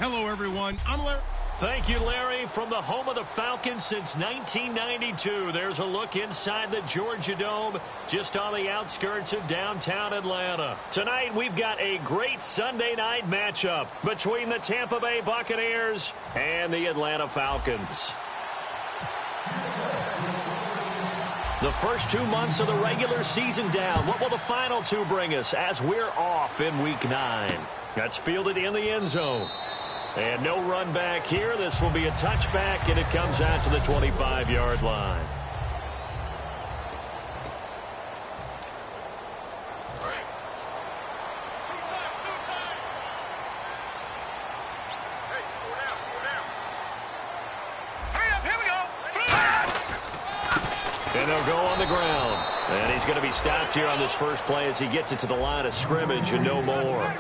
Hello, everyone. I'm Larry. Thank you, Larry. From the home of the Falcons since 1992, there's a look inside the Georgia Dome, just on the outskirts of downtown Atlanta. Tonight, we've got a great Sunday night matchup between the Tampa Bay Buccaneers and the Atlanta Falcons. The first 2 months of the regular season down. What will the final two bring us as we're off in Week 9? That's fielded in the end zone. And no run back here. This will be a touchback, and it comes out to the 25-yard line. And they'll go on the ground. And he's going to be stopped here on this first play as he gets it to the line of scrimmage and no more.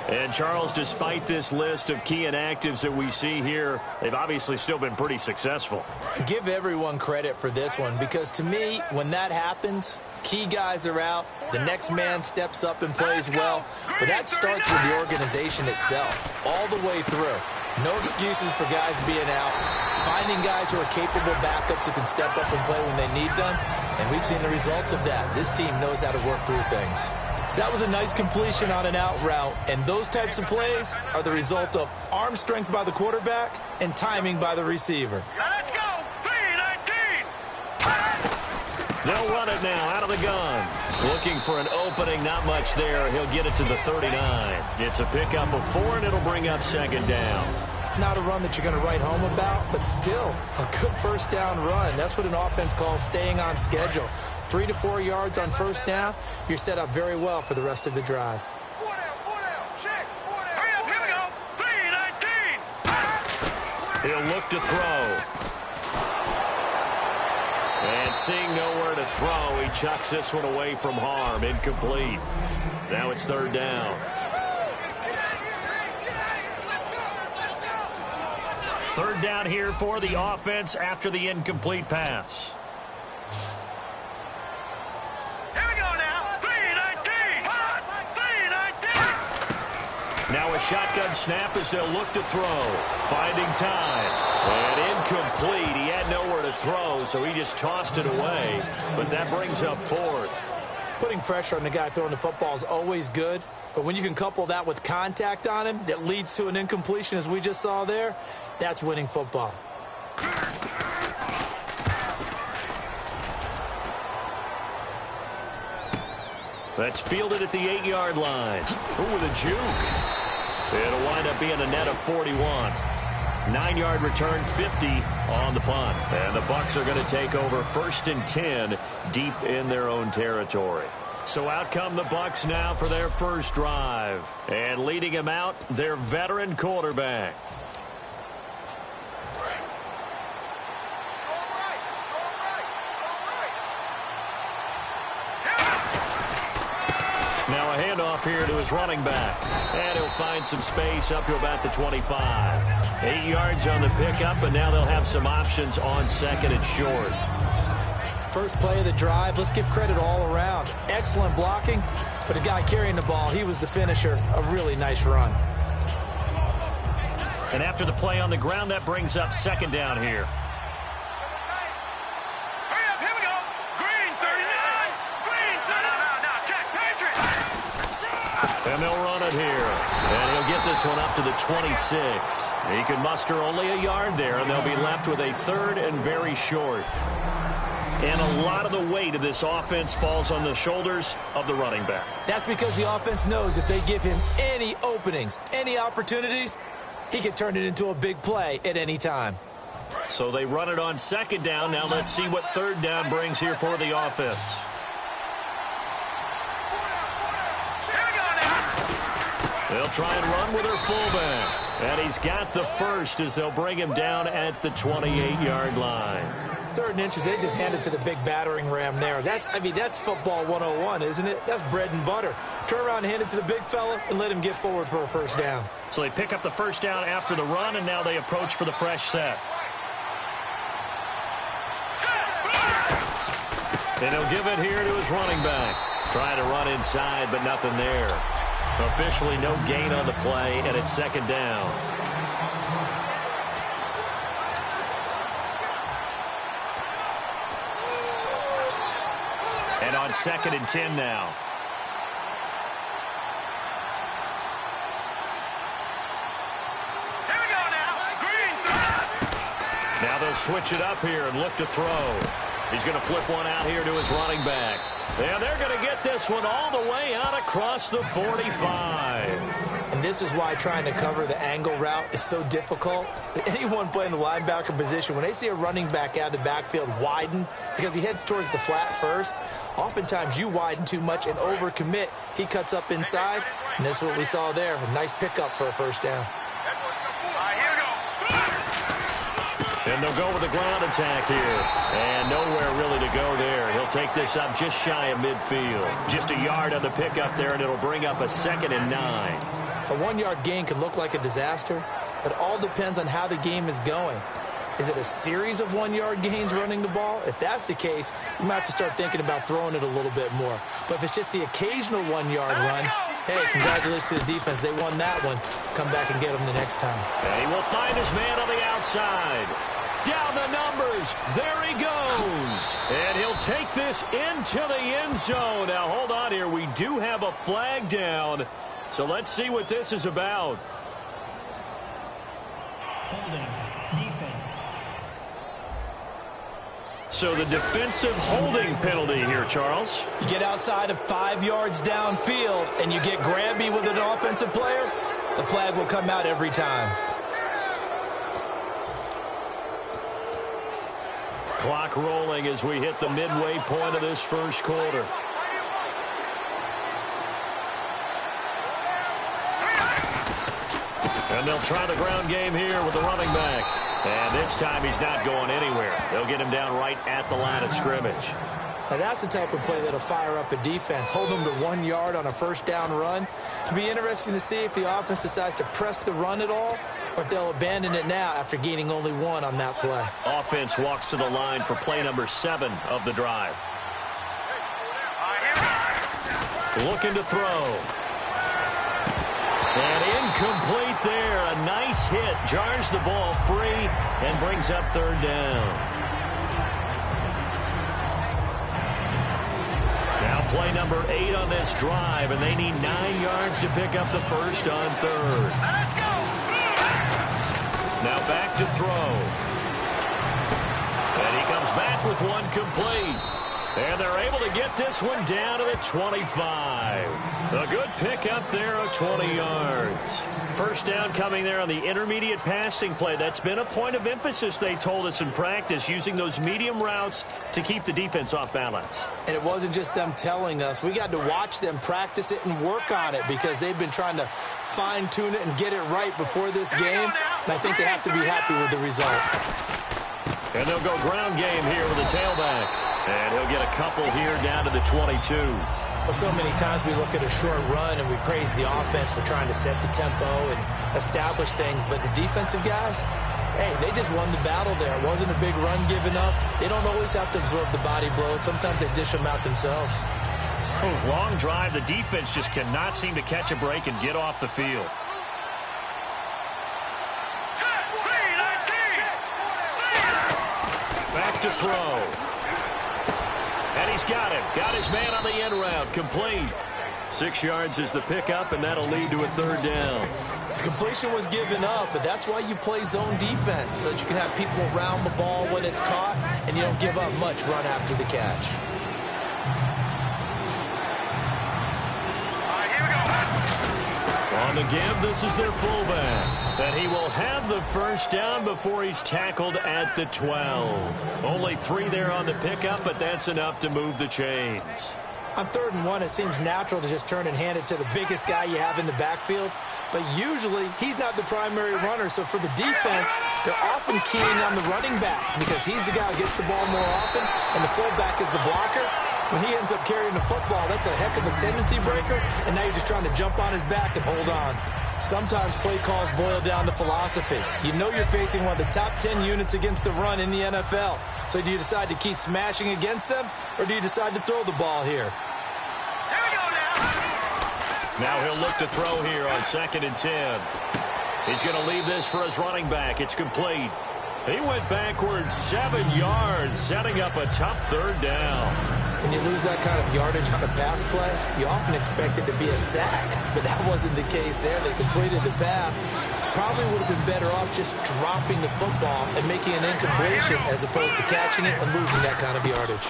And, Charles, despite this list of key inactives that we see here, they've obviously still been pretty successful. Give everyone credit for this one because, to me, when that happens, key guys are out, the next man steps up and plays well, but that starts with the organization itself all the way through. No excuses for guys being out, finding guys who are capable backups who can step up and play when they need them, and we've seen the results of that. This team knows how to work through things. That was a nice completion on an out route, and those types of plays are the result of arm strength by the quarterback and timing by the receiver. Now let's go! 3-19! They'll run it now out of the gun. Looking for an opening, not much there. He'll get it to the 39. It's a pickup of 4, and it'll bring up second down. Not a run that you're going to write home about, but still a good first down run. That's what an offense calls staying on schedule. 3 to 4 yards on first down, you're set up very well for the rest of the drive. 4 down, check, 4 down. Hurry up, here we go. 3-19. He'll look to throw. And seeing nowhere to throw, he chucks this one away from harm. Incomplete. Now it's third down. Third down here for the offense after the incomplete pass. Now a shotgun snap as they'll look to throw. Finding time. And incomplete. He had nowhere to throw, so he just tossed it away. But that brings up fourth. Putting pressure on the guy throwing the football is always good. But when you can couple that with contact on him that leads to an incompletion, as we just saw there, that's winning football. That's fielded at the 8-yard line. Ooh, with a juke. It'll wind up being a net of 41. 9-yard return, 50 on the punt. And the Bucs are going to take over 1st and 10 deep in their own territory. So out come the Bucs now for their first drive. And leading them out, their veteran quarterback. Now a handoff here to his running back. And he'll find some space up to about the 25. 8 yards on the pickup, and now they'll have some options on second and short. First play of the drive, let's give credit all around. Excellent blocking, but the guy carrying the ball, he was the finisher. A really nice run. And after the play on the ground, that brings up second down here. And they'll run it here. And he'll get this one up to the 26. He can muster only a yard there, and they'll be left with a third and very short. And a lot of the weight of this offense falls on the shoulders of the running back. That's because the offense knows if they give him any openings, any opportunities, he can turn it into a big play at any time. So they run it on second down. Now let's see what third down brings here for the offense. They'll try and run with their fullback. And he's got the first as they'll bring him down at the 28-yard line. 3rd and inches, they just handed to the big battering ram there. That's football 101, isn't it? That's bread and butter. Turn around and hand it to the big fella and let him get forward for a first down. So they pick up the first down after the run, and now they approach for the fresh set. And he'll give it here to his running back. Trying to run inside, but nothing there. Officially no gain on the play, and it's second down. And on 2nd and 10 now. Here we go now. Green. Now they'll switch it up here and look to throw. He's going to flip one out here to his running back. And they're going to get this one all the way out across the 45. And this is why trying to cover the angle route is so difficult. Anyone playing the linebacker position, when they see a running back out of the backfield widen because he heads towards the flat first, oftentimes you widen too much and overcommit. He cuts up inside, and this is what we saw there. A nice pickup for a first down. And they'll go with the ground attack here. And nowhere really to go there. He'll take this up just shy of midfield. Just a yard on the pickup there, and it'll bring up a 2nd and 9. A 1-yard gain can look like a disaster, but it all depends on how the game is going. Is it a series of 1-yard gains running the ball? If that's the case, you might have to start thinking about throwing it a little bit more. But if it's just the occasional 1-yard run, hey, congratulations to the defense. They won that one. Come back and get them the next time. And he will find his man on the outside. Down the numbers. There he goes. And he'll take this into the end zone. Now, hold on here. We do have a flag down. So let's see what this is about. Holding. Defense. So the defensive holding penalty here, Charles. You get outside of 5 yards downfield and you get grabby with an offensive player, the flag will come out every time. Clock rolling as we hit the midway point of this first quarter. And they'll try the ground game here with the running back. And this time he's not going anywhere. They'll get him down right at the line of scrimmage. Now that's the type of play that'll fire up a defense. Hold them to 1 yard on a first down run. It'll be interesting to see if the offense decides to press the run at all, or if they'll abandon it now after gaining only 1 on that play. Offense walks to the line for play number 7 of the drive. Looking to throw. And incomplete there. A nice hit. Jars the ball free and brings up 3rd down. Now play number 8 on this drive, and they need 9 yards to pick up the first on 3rd. Let's go. Now back to throw. And he comes back with one complete. And they're able to get this one down to the 25. A good pickup there of 20 yards. First down coming there on the intermediate passing play. That's been a point of emphasis, they told us in practice, using those medium routes to keep the defense off balance. And it wasn't just them telling us. We got to watch them practice it and work on it because they've been trying to fine-tune it and get it right before this game. And I think they have to be happy with the result. And they'll go ground game here with the tailback. And he'll get a couple here down to the 22. Well, so many times we look at a short run and we praise the offense for trying to set the tempo and establish things. But the defensive guys, hey, they just won the battle there. It wasn't a big run given up. They don't always have to absorb the body blows. Sometimes they dish them out themselves. Long drive. The defense just cannot seem to catch a break and get off the field. Back to throw. And he's got him. Got his man on the end route. Complete. 6 yards is the pickup, and that'll lead to a 3rd down. Completion was given up, but that's why you play zone defense, so that you can have people around the ball when it's caught, and you don't give up much run after the catch. On the give, this is their fullback. And he will have the first down before he's tackled at the 12. Only 3 there on the pickup, but that's enough to move the chains. On 3rd and 1, it seems natural to just turn and hand it to the biggest guy you have in the backfield. But usually, he's not the primary runner. So for the defense, they're often keying on the running back because he's the guy who gets the ball more often, and the fullback is the blocker. When he ends up carrying the football, that's a heck of a tendency breaker, and now you're just trying to jump on his back and hold on. Sometimes play calls boil down to philosophy. You know you're facing one of the top 10 units against the run in the NFL. So do you decide to keep smashing against them, or do you decide to throw the ball here? Here we go now. Now he'll look to throw here on 2nd and 10. He's going to leave this for his running back. It's complete. He went backwards 7 yards, setting up a tough 3rd down. When you lose that kind of yardage on a pass play, you often expect it to be a sack, but that wasn't the case there. They completed the pass. Probably would have been better off just dropping the football and making an incompletion as opposed to catching it and losing that kind of yardage.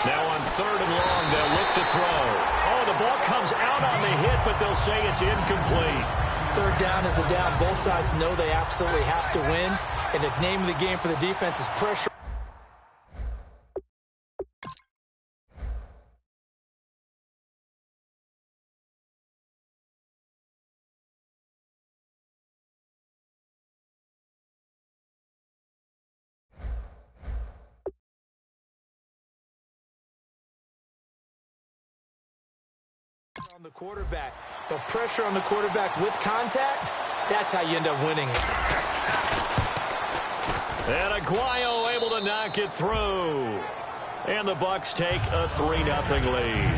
Now on 3rd and long, they'll look to throw. Oh, the ball comes out on the hit, but they'll say it's incomplete. 3rd down is the down. Both sides know they absolutely have to win, and the name of the game for the defense is pressure. On the quarterback, but pressure on the quarterback with contact, that's how you end up winning it. And Aguayo able to knock it through. And the Bucs take a 3-0 lead.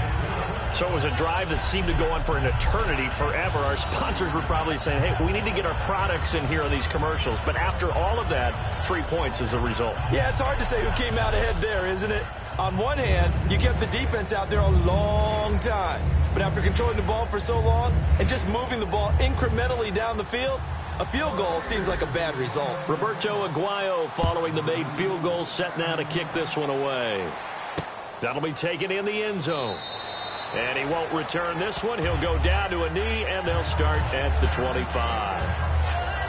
So it was a drive that seemed to go on for an eternity, forever. Our sponsors were probably saying, hey, we need to get our products in here on these commercials. But after all of that, 3 points is a result. Yeah, it's hard to say who came out ahead there, isn't it? On one hand, you kept the defense out there a long time. But after controlling the ball for so long and just moving the ball incrementally down the field, a field goal seems like a bad result. Roberto Aguayo following the made field goal, set now to kick this one away. That'll be taken in the end zone. And he won't return this one. He'll go down to a knee, and they'll start at the 25.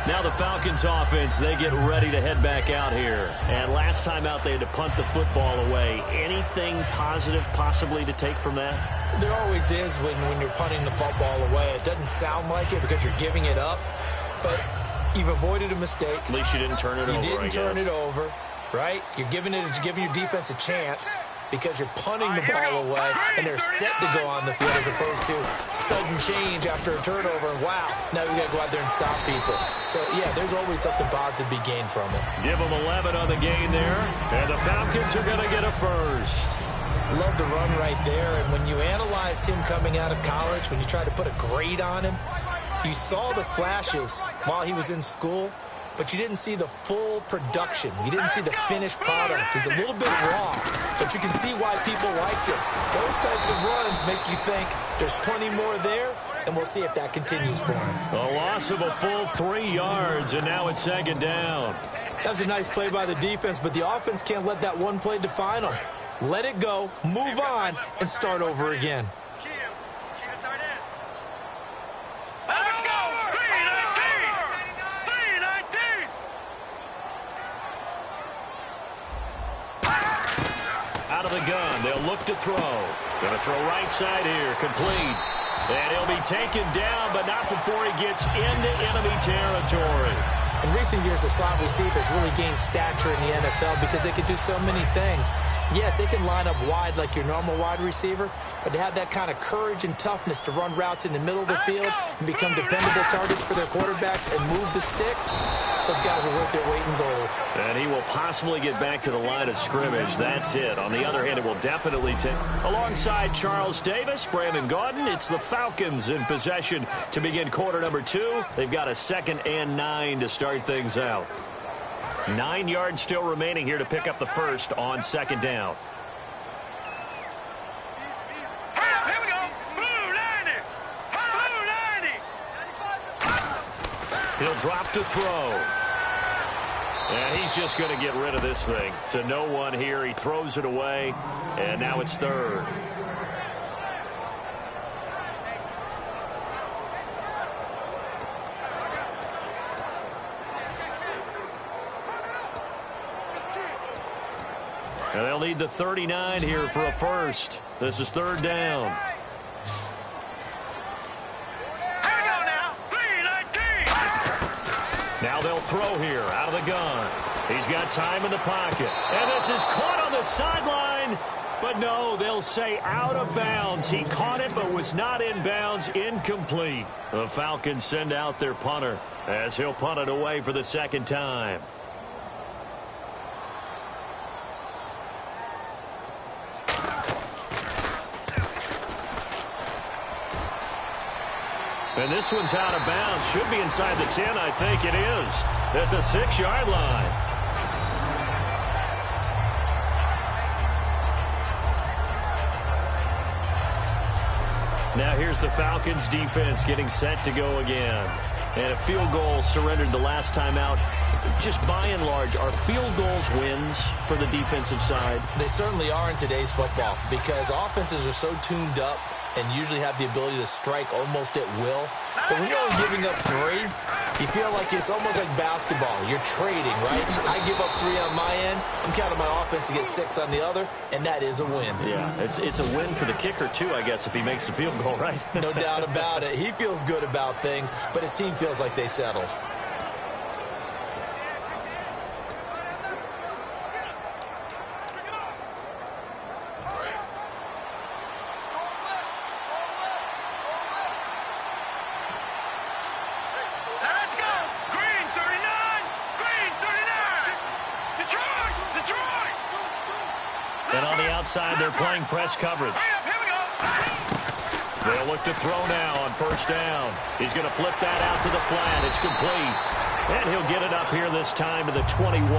Now the Falcons offense, they get ready to head back out here. And last time out, they had to punt the football away. Anything positive possibly to take from that? There always is when you're punting the football away. It doesn't sound like it because you're giving it up, but you've avoided a mistake. At least you didn't turn it over, You didn't turn it over, right? You're giving your defense a chance because you're punting the ball away, and they're set to go on the field as opposed to sudden change after a turnover. And wow, now we got to go out there and stop people. So, yeah, there's always something positive to be gained from it. Give them 11 on the game there, and the Falcons are going to get a first. Love the run right there, and when you analyzed him coming out of college, when you tried to put a grade on him, you saw the flashes while he was in school, but you didn't see the full production. You didn't see the finished product. He's a little bit raw, but you can see why people liked him. Those types of runs make you think there's plenty more there, and we'll see if that continues for him. A loss of a full 3 yards, and now it's 2nd down. That was a nice play by the defense, but the offense can't let that one play define them. Let it go, move on, and start over again. Let's go! 3-19! 3-19! Out of the gun, they'll look to throw. Going to throw right side here, complete. And he'll be taken down, but not before he gets into enemy territory. In recent years, the slot receivers really gained stature in the NFL because they can do so many things. Yes, they can line up wide like your normal wide receiver, but to have that kind of courage and toughness to run routes in the middle of the field and become dependable targets for their quarterbacks and move the sticks, those guys are worth their weight in gold. And he will possibly get back to the line of scrimmage. That's it. On the other hand, it will definitely take. Alongside Charles Davis, Brandon Gaudin, it's the Falcons in possession to begin quarter number 2. They've got a 2nd and 9 to start things out. 9 yards still remaining here to pick up the first on 2nd down. Here we go! Blue 90! Blue 90! He'll drop to throw. And he's just going to get rid of this thing. To no one here. He throws it away. And now it's 3rd. And they'll need the 39 here for a first. This is 3rd down. Here we go now! 3-19! Now they'll throw here out of the gun. He's got time in the pocket. And this is caught on the sideline. But no, they'll say out of bounds. He caught it but was not in bounds. Incomplete. The Falcons send out their punter as he'll punt it away for the 2nd time. And this one's out of bounds. Should be inside the 10, I think it is. At the 6-yard line. Now here's the Falcons defense getting set to go again. And a field goal surrendered the last time out. Just by and large, are field goals wins for the defensive side? They certainly are in today's football because offenses are so tuned up and usually have the ability to strike almost at will. But when you're only giving up 3, you feel like it's almost like basketball. You're trading, right? I give up 3 on my end. I'm counting my offense to get 6 on the other, and that is a win. Yeah, it's a win for the kicker, too, I guess, if he makes the field goal, right? No doubt about it. He feels good about things, but his team feels like they settled. And on the outside, they're playing press coverage. They'll look to throw now on first down. He's going to flip that out to the flat. It's complete. And he'll get it up here this time to the 21.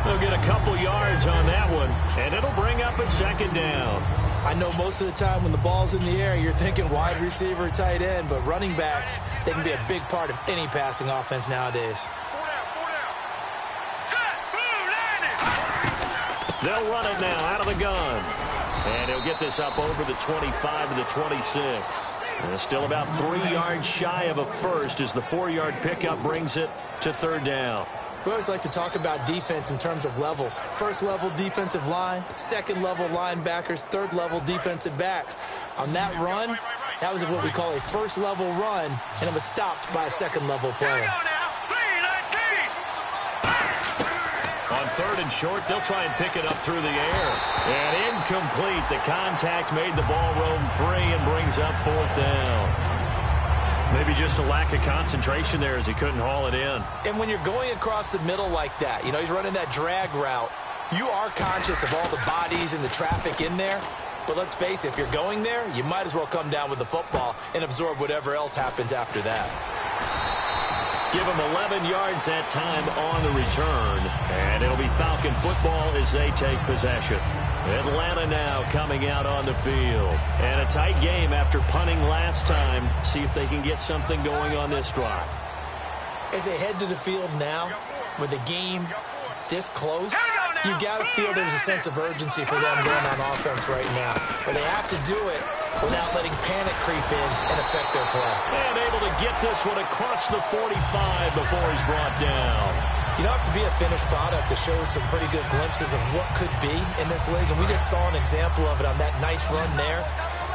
They'll get a couple yards on that one, and it'll bring up a second down. I know most of the time when the ball's in the air, you're thinking wide receiver, tight end, but running backs, they can be a big part of any passing offense nowadays. They'll run it now out of the gun. And he'll get this up over the 25 to the 26. And still about 3 yards shy of a first as the 4-yard pickup brings it to third down. We always like to talk about defense in terms of levels. First level defensive line, second level linebackers, third level defensive backs. On that run, that was what we call a first level run, and it was stopped by a second level player. On third and short, they'll try and pick it up through the air. And incomplete. The contact made the ball roam free and brings up fourth down. Maybe just a lack of concentration there as he couldn't haul it in. And when you're going across the middle like that, you know, he's running that drag route, you are conscious of all the bodies and the traffic in there. But let's face it, if you're going there, you might as well come down with the football and absorb whatever else happens after that. Give him 11 yards that time on the return. And it'll be Falcon football as they take possession. Atlanta now coming out on the field. And a tight game after punting last time. See if they can get something going on this drive. As they head to the field now, with the game this close, you got to feel there's a sense of urgency for them going on offense right now. But they have to do it without letting panic creep in and affect their play. And able to get this one across the 45 before he's brought down. You don't have to be a finished product to show some pretty good glimpses of what could be in this league, and we just saw an example of it on that nice run there.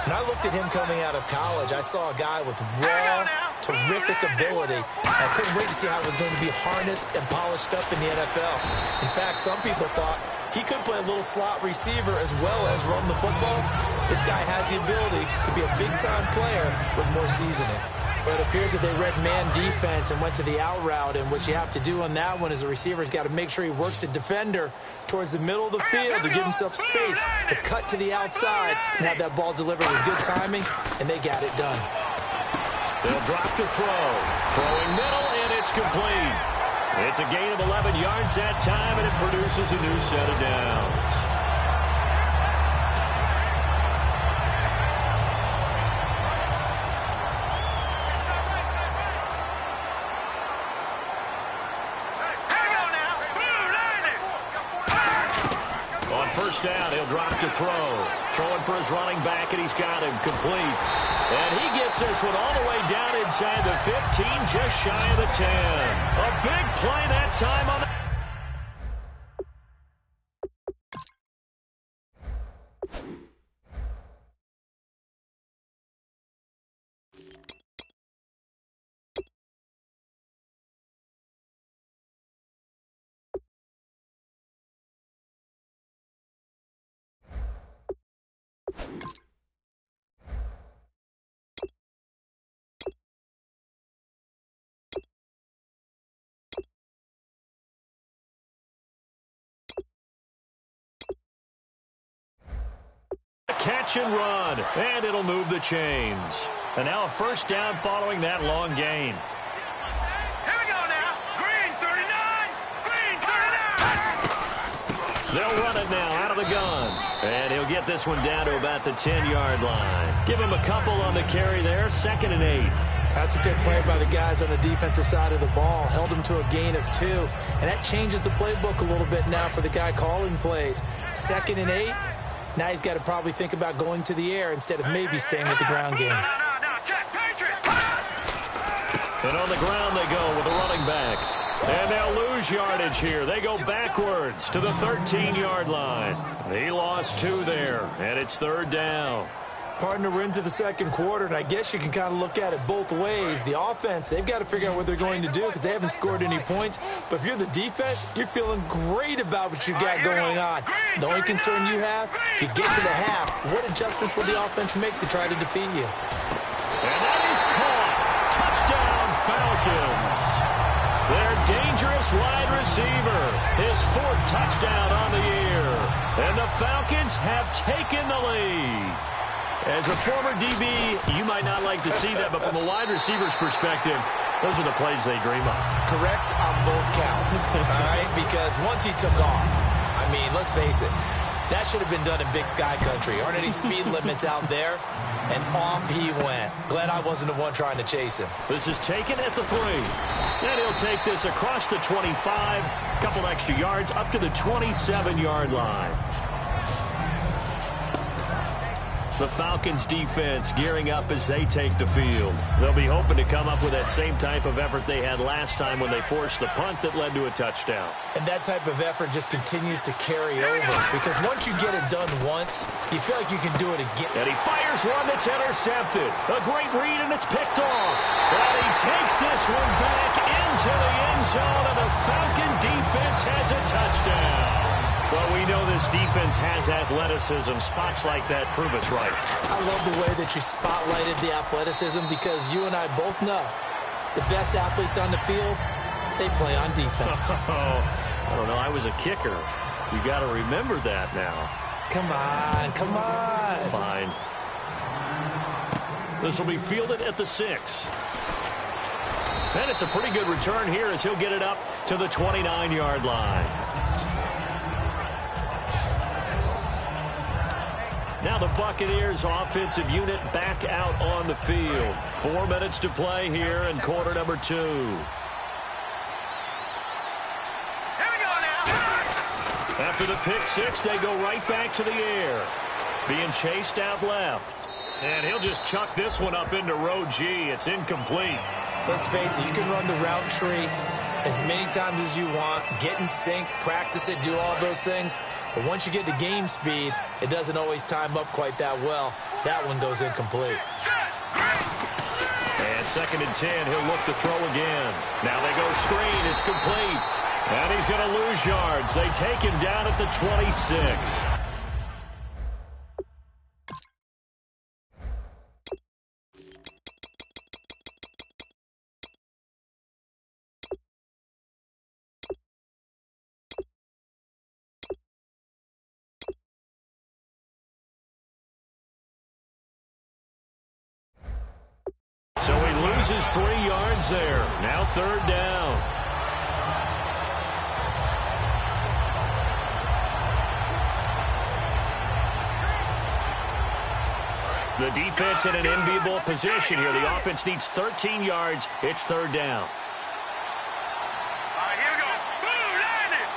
When I looked at him coming out of college, I saw a guy with raw, terrific ability. I couldn't wait to see how it was going to be harnessed and polished up in the NFL. In fact, some people thought he could play a little slot receiver as well as run the football. This guy has the ability to be a big-time player with more seasoning. But it appears that they read man defense and went to the out route, and what you have to do on that one is the receiver's got to make sure he works the defender towards the middle of the field to give himself space to cut to the outside and have that ball delivered with good timing, and they got it done. They'll drop the throw. Throwing middle, and it's complete. It's a gain of 11 yards that time, and it produces a new set of downs. First down, he'll drop to throw. Throwing for his running back, and he's got him complete. And he gets this one all the way down inside the 15, just shy of the 10. A big play that time on the... Catch and run, and it'll move the chains. And now a first down following that long gain. Here we go now. Green 39. Green 39. They'll run it now out of the gun. And he'll get this one down to about the 10-yard line. Give him a couple on the carry there. 2nd and 8. That's a good play by the guys on the defensive side of the ball. Held him to a gain of 2. And that changes the playbook a little bit now for the guy calling plays. 2nd and 8. Now he's got to probably think about going to the air instead of maybe staying with the ground game. And on the ground they go with a running back. And they'll lose yardage here. They go backwards to the 13-yard line. He lost 2 there, and it's 3rd down. Partner, we're into the second quarter, and I guess you can kind of look at it both ways. The offense, they've got to figure out what they're going to do because they haven't scored any points. But if you're the defense, you're feeling great about what you got going on. The only concern you have, if you get to the half, what adjustments will the offense make to try to defeat you? And that is caught. Touchdown, Falcons. Their dangerous wide receiver. His 4th touchdown on the year. And the Falcons have taken the lead. As a former DB, you might not like to see that, but from a wide receiver's perspective, those are the plays they dream of. Correct on both counts, all right? Because once he took off, I mean, let's face it, that should have been done in Big Sky Country. Aren't any speed limits out there? And off he went. Glad I wasn't the one trying to chase him. This is taken at the 3. And he'll take this across the 25, a couple extra yards, up to the 27-yard line. The Falcons defense gearing up as they take the field. They'll be hoping to come up with that same type of effort they had last time when they forced the punt that led to a touchdown. And that type of effort just continues to carry over because once you get it done once, you feel like you can do it again. And he fires one that's intercepted. A great read, and it's picked off. And he takes this one back into the end zone, and the Falcon defense has a touchdown. Well, we know this defense has athleticism. Spots like that prove us right. I love the way that you spotlighted the athleticism because you and I both know the best athletes on the field, they play on defense. I don't know. I was a kicker. You got to remember that now. Come on, come on. Fine. This will be fielded at the 6. And it's a pretty good return here as he'll get it up to the 29-yard line. Now the Buccaneers offensive unit back out on the field. 4 minutes to play here in quarter number 2. Here we go now. After the pick 6, they go right back to the air. Being chased out left. And he'll just chuck this one up into row G. It's incomplete. Let's face it, you can run the route tree as many times as you want, get in sync, practice it, do all those things. But once you get to game speed, it doesn't always time up quite that well. That one goes incomplete. And 2nd and 10, he'll look to throw again. Now they go screen, it's complete. And he's going to lose yards. They take him down at the 26. So he loses 3 yards there. Now 3rd down. The defense in an enviable position here. The offense needs 13 yards. It's 3rd down. All right, here we go. Boom, landed.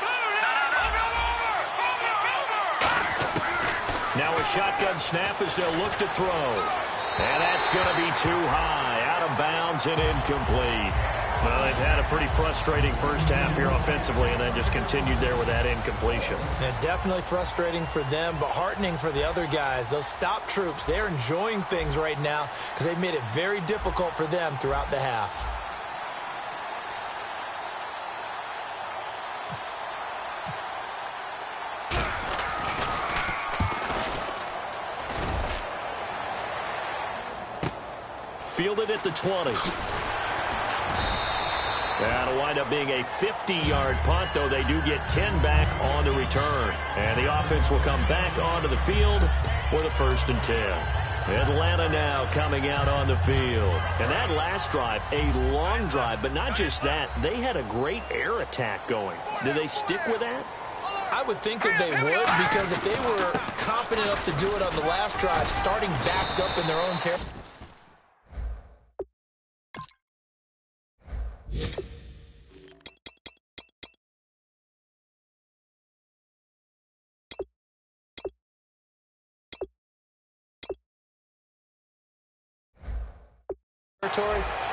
Boom, Now a shotgun snap as they'll look to throw. And that's going to be too high. Out of bounds and incomplete. Well, they've had a pretty frustrating first half here offensively and then just continued there with that incompletion. Yeah, definitely frustrating for them, but heartening for the other guys. Those stop troops, they're enjoying things right now because they've made it very difficult for them throughout the half. Fielded at the 20. That'll wind up being a 50-yard punt, though they do get 10 back on the return. And the offense will come back onto the field for the 1st and 10. Atlanta now coming out on the field. And that last drive, a long drive, but not just that. They had a great air attack going. Do they stick with that? I would think that they would, because if they were confident enough to do it on the last drive, starting backed up in their own territory.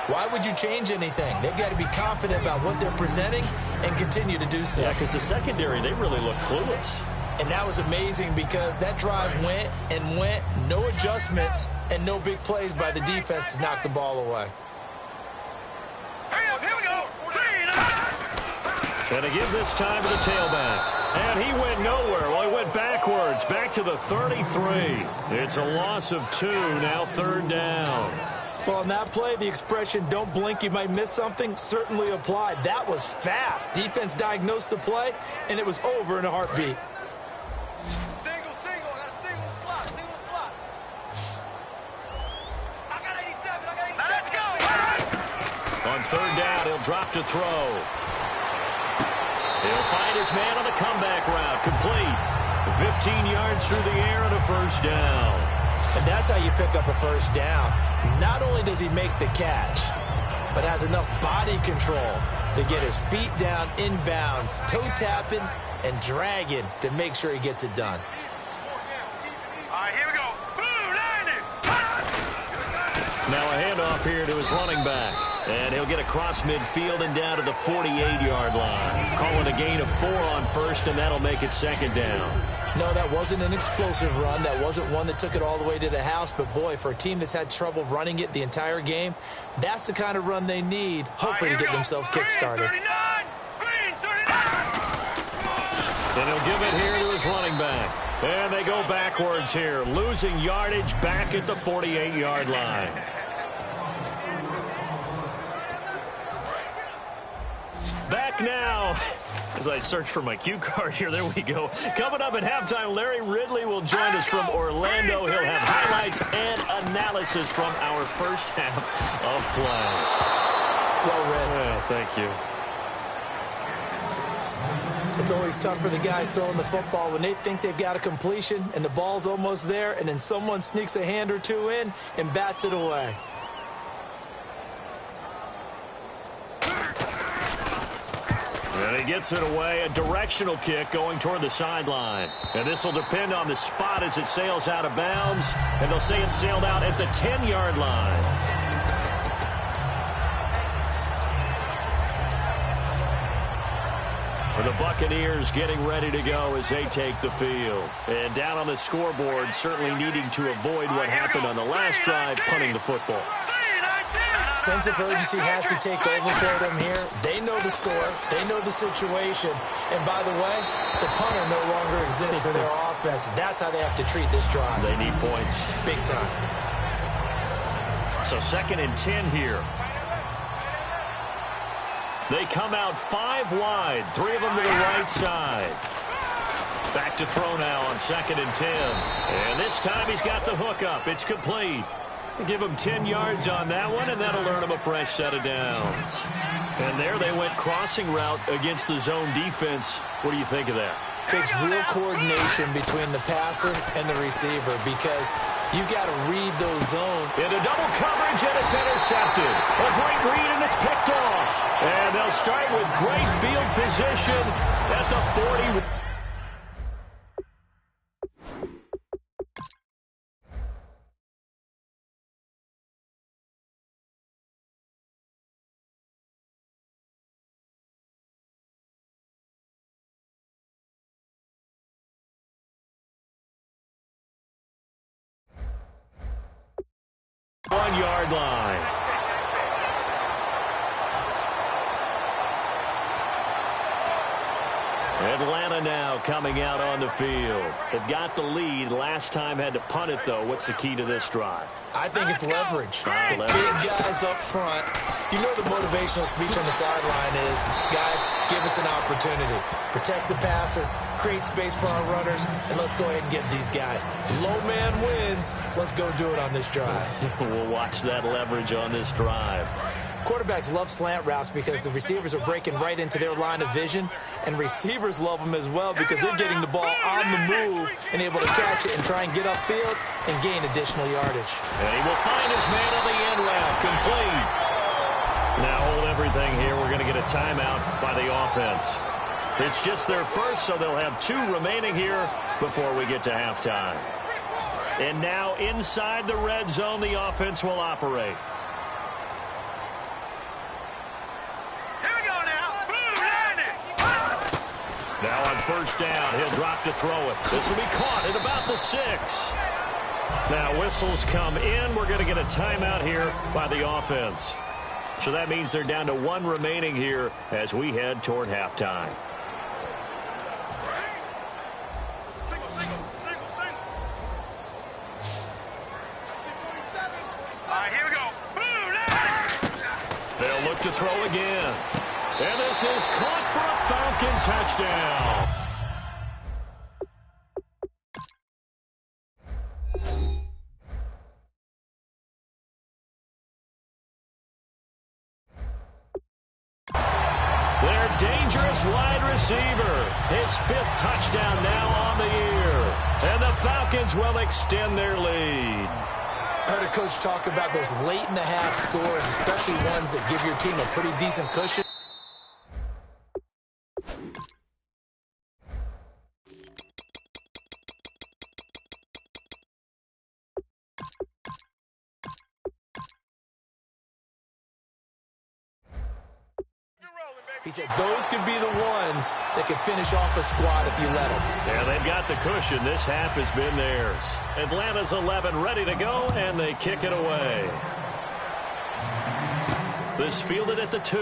Why would you change anything? They've got to be confident about what they're presenting and continue to do so. Yeah, because the secondary, they really look clueless. And that was amazing because that drive went and went, no adjustments, and no big plays by the defense to knock the ball away. Here we go. Going to give this time to the tailback. And he went nowhere. Well, he went backwards, back to the 33. It's a loss of 2, now 3rd down. Well, on that play, the expression, don't blink, you might miss something, certainly applied. That was fast. Defense diagnosed the play, and it was over in a heartbeat. Single. I got a single slot. I got 87. Let's go. On 3rd down, he'll drop to throw. He'll find his man on the comeback route. Complete. 15 yards through the air and a 1st down. And that's how you pick up a 1st down. Not only does he make the catch, but has enough body control to get his feet down inbounds, toe tapping and dragging to make sure he gets it done. All right, here we go. Boom, landed. Now a handoff here to his running back. And he'll get across midfield and down to the 48-yard line. Calling a gain of 4 on 1st, and that'll make it 2nd down. No, that wasn't an explosive run. That wasn't one that took it all the way to the house. But, boy, for a team that's had trouble running it the entire game, that's the kind of run they need, hopefully, to get themselves kick-started. Green 39. And he'll give it here to his running back. And they go backwards here, losing yardage back at the 48-yard line. Back now, as I search for my cue card here, there we go. Coming up at halftime, Larry Ridley will join us from Orlando. He'll have highlights and analysis from our first half of play. Well read. Well, thank you. It's always tough for the guys throwing the football when they think they've got a completion and the ball's almost there, and then someone sneaks a hand or two in and bats it away. And he gets it away, a directional kick going toward the sideline. And this will depend on the spot as it sails out of bounds. And they'll say it sailed out at the 10-yard line. For the Buccaneers getting ready to go as they take the field. And down on the scoreboard, certainly needing to avoid what happened on the last drive, punting the football. Sense of urgency has to take over for them here. They know the score. They know the situation. And by the way, the punter no longer exists for their offense. That's how they have to treat this drive. They need points. Big time. So 2nd and 10 here. They come out 5 wide, 3 of them to the right side. Back to throw now on 2nd and 10. And this time he's got the hook up. It's complete. Give him 10 yards on that one, and that'll earn him a fresh set of downs. And there they went crossing route against the zone defense. What do you think of that? Takes real coordination between the passer and the receiver because you've got to read those zones. Into double coverage, and it's intercepted. A great read, and it's picked off. And they'll start with great field position at the 40. One-yard line. Atlanta Atlanta now coming out on the field. They've got the lead. Last time had to punt it, though. What's the key to this drive? I think it's leverage. The Leverage. big guys up front. You know the motivational speech on the sideline is, guys, give us an opportunity. Protect the passer, create space for our runners, and let's go ahead and get these guys. Low man wins. Let's go do it on this drive. We'll watch that leverage on this drive. Quarterbacks love slant routes because the receivers are breaking right into their line of vision, and receivers love them as well because they're getting the ball on the move and able to catch it and try and get upfield and gain additional yardage. And he will find his man on the end route, complete. Now hold everything here. We're going to get a timeout by the offense. It's just their first, so they'll have 2 remaining here before we get to halftime. And now inside the red zone, the offense will operate. Now on first down, he'll drop to throw it. This will be caught at about the 6. Now whistles come in. We're going to get a timeout here by the offense. So that means they're down to 1 remaining here as we head toward halftime. All right, here we go. They'll look to throw again. And this is caught for a Falcon touchdown. Their dangerous wide receiver. His 5th touchdown now on the year. And the Falcons will extend their lead. I heard a coach talk about those late-in-the-half scores, especially ones that give your team a pretty decent cushion. He said those could be the ones that could finish off a squad if you let them. Yeah, they've got the cushion. This half has been theirs. Atlanta's 11 ready to go, and they kick it away. This fielded at the 2.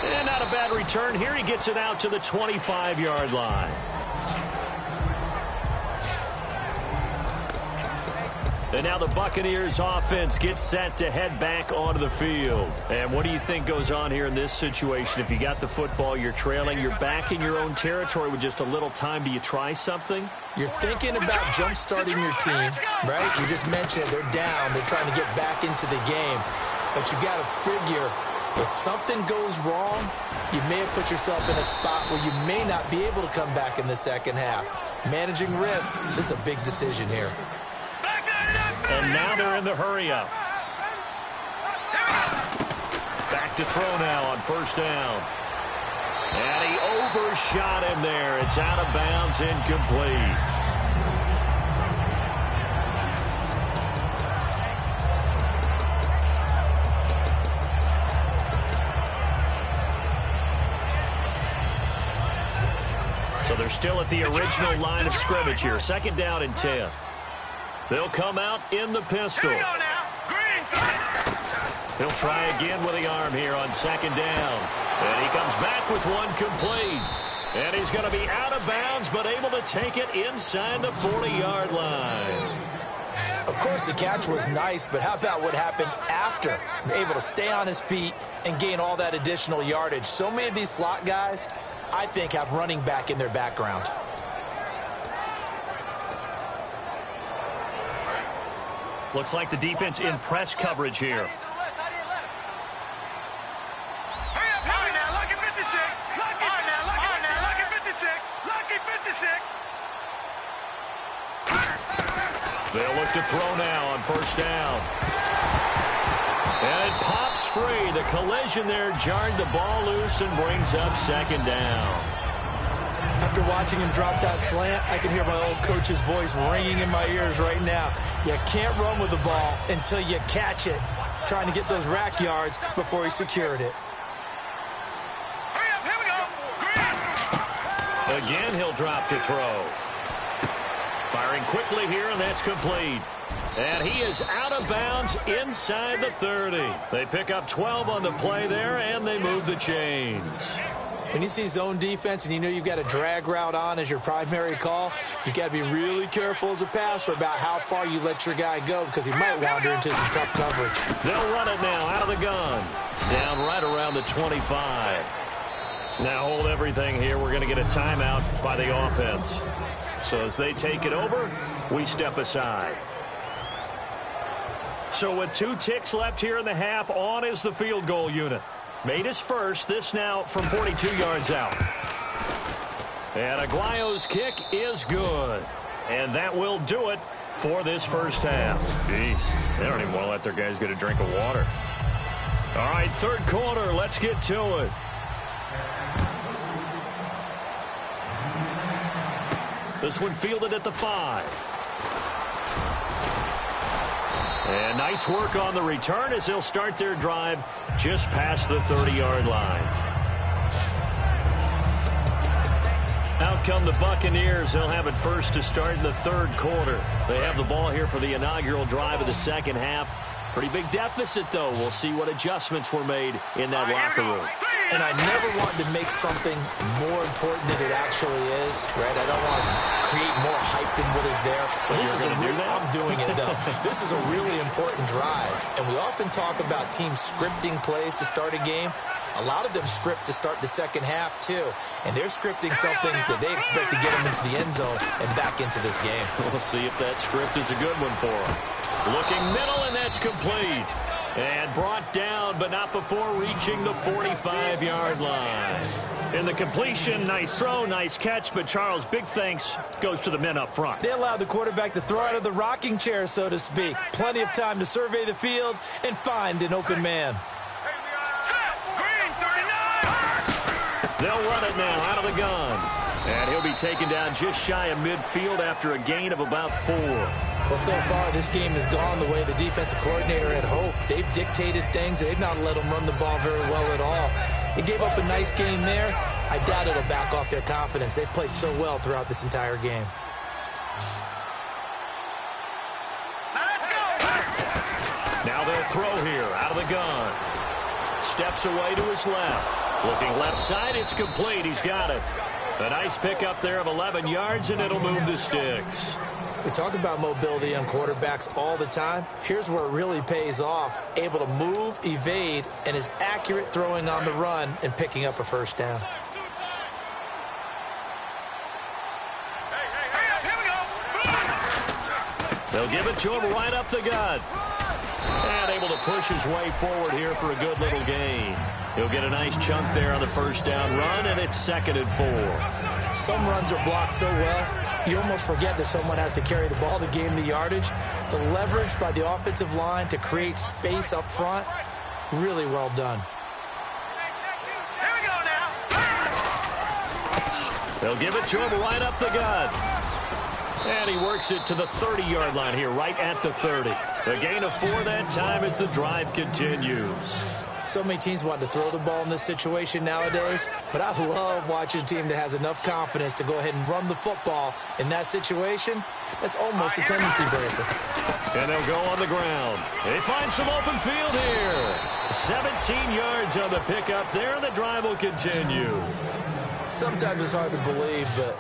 And not a bad return here. He gets it out to the 25-yard line. And now the Buccaneers offense gets set to head back onto the field. And what do you think goes on here in this situation? If you got the football, you're trailing, you're back in your own territory with just a little time. Do you try something? You're thinking about jump-starting your team, right? You just mentioned they're down. They're trying to get back into the game. But you got to figure if something goes wrong, you may have put yourself in a spot where you may not be able to come back in the second half. Managing risk, this is a big decision here. And now they're in the hurry-up. Back to throw now on first down. And he overshot him there. It's out of bounds, incomplete. So they're still at the original line of scrimmage here. 2nd down and 10. They'll come out in the pistol. He'll try again with the arm here on 2nd down. And he comes back with one complete. And he's going to be out of bounds, but able to take it inside the 40-yard line. Of course, the catch was nice, but how about what happened after? Able to stay on his feet and gain all that additional yardage. So many of these slot guys, I think, have running back in their background. Looks like the defense in press coverage here. They'll look to throw now on first down. And it pops free. The collision there jarred the ball loose and brings up 2nd down. After watching him drop that slant, I can hear my old coach's voice ringing in my ears right now. You can't run with the ball until you catch it. Trying to get those rack yards before he secured it. Again, he'll drop to throw. Firing quickly here, and that's complete. And he is out of bounds inside the 30. They pick up 12 on the play there, and they move the chains. When you see zone defense and you know you've got a drag route on as your primary call, you've got to be really careful as a passer about how far you let your guy go because he might wander into some tough coverage. They'll run it now out of the gun. Down right around the 25. Now hold everything here. We're going to get a timeout by the offense. So as they take it over, we step aside. So with 2 ticks left here in the half, on is the field goal unit. Made his first, this now from 42 yards out. And Aguayo's kick is good. And that will do it for this first half. Jeez, they don't even want to let their guys get a drink of water. All right, third quarter, let's get to it. This one fielded at the 5. And nice work on the return as they'll start their drive just past the 30-yard line. Out come the Buccaneers. They'll have it first to start in the third quarter. They have the ball here for the inaugural drive of the second half. Pretty big deficit, though. We'll see what adjustments were made in that locker room. And I never wanted to make something more important than it actually is, right? I don't want to create more hype than what is there. But this is I'm doing it, though. This is a really important drive. And we often talk about teams scripting plays to start a game. A lot of them script to start the second half, too. And they're scripting something that they expect to get them into the end zone and back into this game. We'll see if that script is a good one for them. Looking middle, and that's complete. And brought down, but not before reaching the 45-yard line. In the completion, nice throw, nice catch, but Charles, big thanks goes to the men up front. They allowed the quarterback to throw out of the rocking chair, so to speak. Plenty of time to survey the field and find an open man. They'll run it now out of the gun. And he'll be taken down just shy of midfield after a gain of about 4. Well, so far, this game has gone the way the defensive coordinator had hoped. They've dictated things. They've not let them run the ball very well at all. They gave up a nice game there. I doubt it'll back off their confidence. They've played so well throughout this entire game. Now they'll throw here out of the gun. Steps away to his left. Looking left side, it's complete. He's got it. A nice pickup there of 11 yards, and it'll move the sticks. We talk about mobility on quarterbacks all the time. Here's where it really pays off. Able to move, evade, and is accurate throwing on the run and picking up a first down. They'll give it to him right up the gut. And able to push his way forward here for a good little gain. He'll get a nice chunk there on the first down run, and it's 2nd and 4. Some runs are blocked so well, you almost forget that someone has to carry the ball to gain the yardage. The leverage by the offensive line to create space up front, really well done. They'll give it to him right up the gut. And he works it to the 30-yard line here, right at the 30. A gain of 4 that time as the drive continues. So many teams want to throw the ball in this situation nowadays, but I love watching a team that has enough confidence to go ahead and run the football in that situation. That's almost a tendency breaker. And they'll go on the ground. They find some open field here. 17 yards on the pickup there, and the drive will continue. Sometimes it's hard to believe, but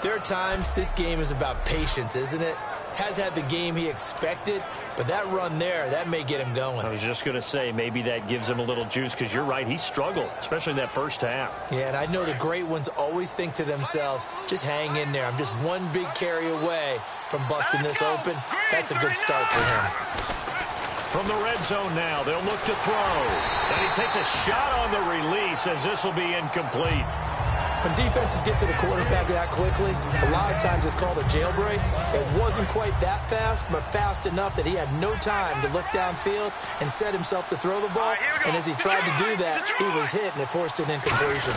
there are times this game is about patience, isn't it? Has had the game he expected, but that run there, that may get him going. I was just going to say, maybe that gives him a little juice, because you're right, he struggled, especially in that first half. Yeah, and I know the great ones always think to themselves, just hang in there. I'm just one big carry away from busting this open. That's a good start for him. From the red zone now, they'll look to throw. And he takes a shot on the release as this will be incomplete. When defenses get to the quarterback that quickly, a lot of times it's called a jailbreak. It wasn't quite that fast, but fast enough that he had no time to look downfield and set himself to throw the ball. And as he tried to do that, he was hit, and it forced an incompletion.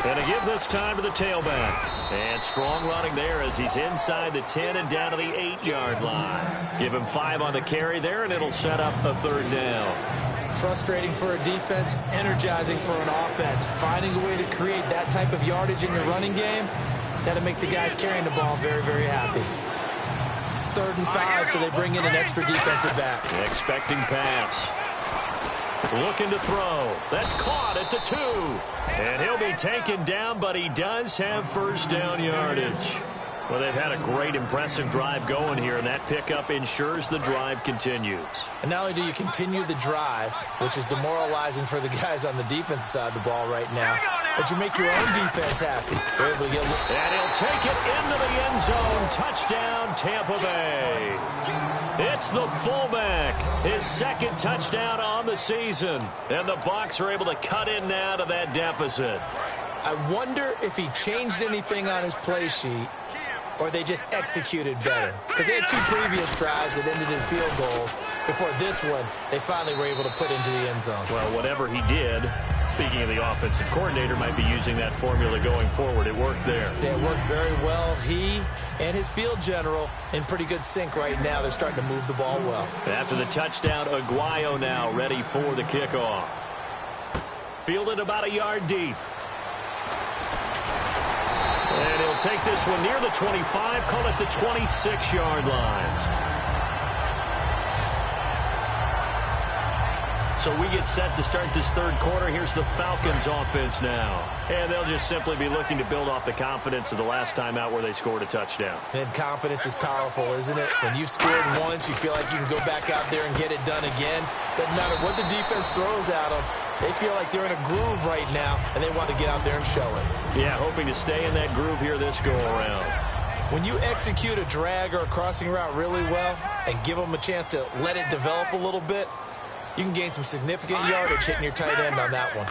And to give this time to the tailback. And strong running there as he's inside the 10 and down to the 8-yard line. Give him 5 on the carry there, and it'll set up a 3rd down. Frustrating for a defense, energizing for an offense. Finding a way to create that type of yardage in your running game, that'll make the guys carrying the ball very, very happy. 3rd and 5, so they bring in an extra defensive back. Expecting pass. Looking to throw. That's caught at the 2. And he'll be taken down, but he does have first down yardage. Well, they've had a great, impressive drive going here, and that pickup ensures the drive continues. And not only do you continue the drive, which is demoralizing for the guys on the defensive side of the ball right now, but you make your own defense happy. They're able to get... And he'll take it into the end zone. Touchdown, Tampa Bay. It's the fullback, his second touchdown on the season. And the Bucs are able to cut in now to that deficit. I wonder if he changed anything on his play sheet, or they just executed better. Because they had 2 previous drives that ended in field goals. Before this one, they finally were able to put into the end zone. Well, whatever he did, speaking of the offensive coordinator, might be using that formula going forward. It worked there. Yeah, it works very well. He and his field general in pretty good sync right now. They're starting to move the ball well. After the touchdown, Aguayo now ready for the kickoff. Fielded about a yard deep. And he'll take this one near the 25, call it the 26-yard line. So we get set to start this third quarter. Here's the Falcons offense now. And they'll just simply be looking to build off the confidence of the last time out where they scored a touchdown. And confidence is powerful, isn't it? When you've scored once, you feel like you can go back out there and get it done again. Doesn't matter what the defense throws at them. They feel like they're in a groove right now, and they want to get out there and show it. Yeah, hoping to stay in that groove here this go-around. When you execute a drag or a crossing route really well and give them a chance to let it develop a little bit, you can gain some significant yardage hitting your tight end on that one.